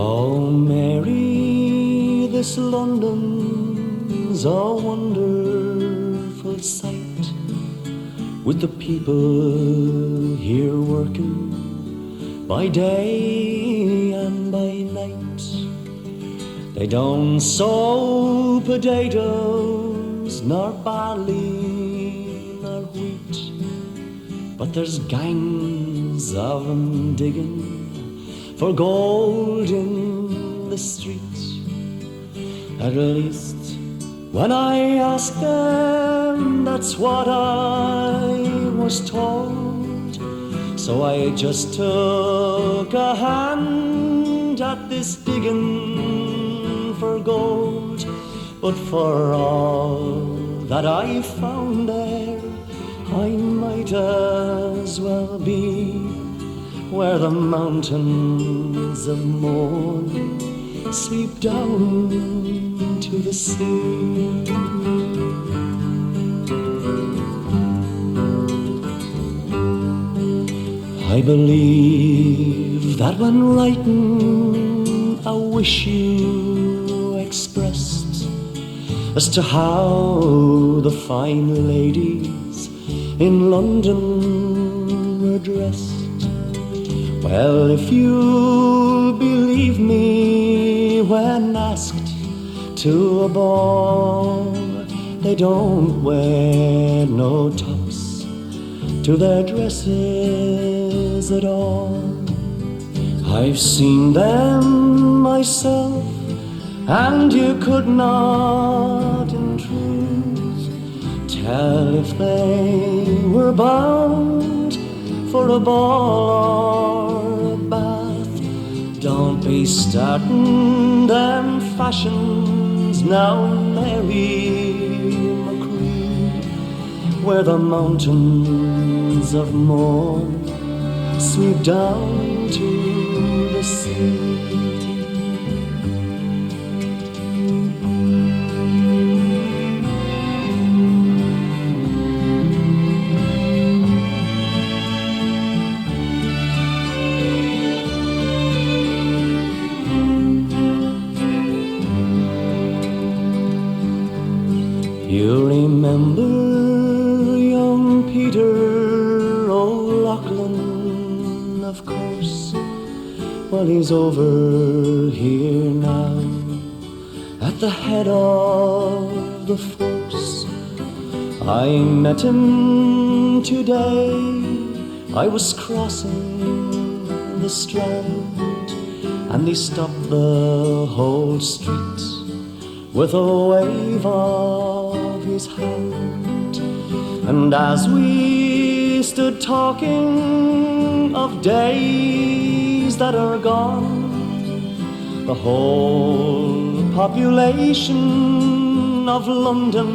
Oh, Mary, this London's a wonderful sight, with the people here working by day and by night. They don't sow potatoes, nor barley, nor wheat, but there's gangs of 'em digging for gold in the street. At least when I ask them, that's what I was told. So I just took a hand at this digging for gold. But for all that I found there, I might as well be where the mountains of morn sweep down to the sea. I believe that when writing a wish you expressed as to how the fine ladies in London were dressed, well, if you believe me, when asked to a ball, they don't wear no tops to their dresses at all. I've seen them myself, and you could not in truth tell if they were bound for a ball or a bath. Don't be starting them fashions now, Mary McCree, where the mountains of morn sweep down to the sea. You remember young Peter O'Loughlin, of course. Well, he's over here now at the head of the force. I met him today. I was crossing the Strand, and he stopped the whole street with a wave of his hand. And as we stood talking of days that are gone, the whole population of London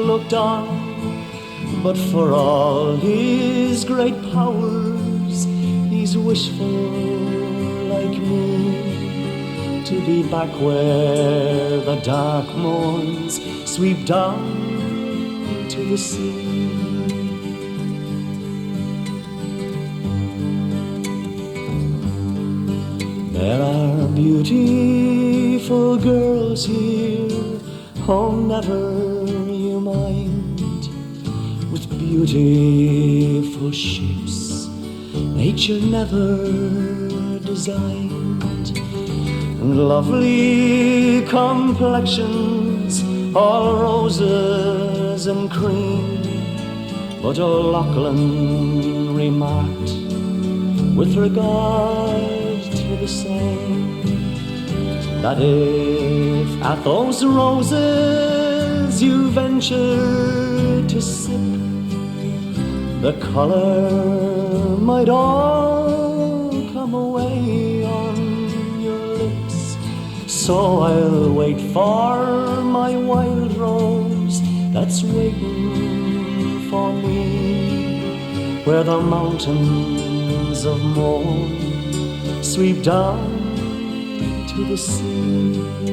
looked on. But for all his great powers, he's wishful like me, to be back where the dark morns sweep down to the sea. There are beautiful girls here, oh never you mind, with beautiful shapes nature never designed, and lovely complexions, all roses and cream. But O'Loughlin remarked with regard to the same, that if at those roses you venture to sip, the color might all come away on your lips. So I'll wait for my wild rose that's waiting for me, where the mountains of morn sweep down to the sea.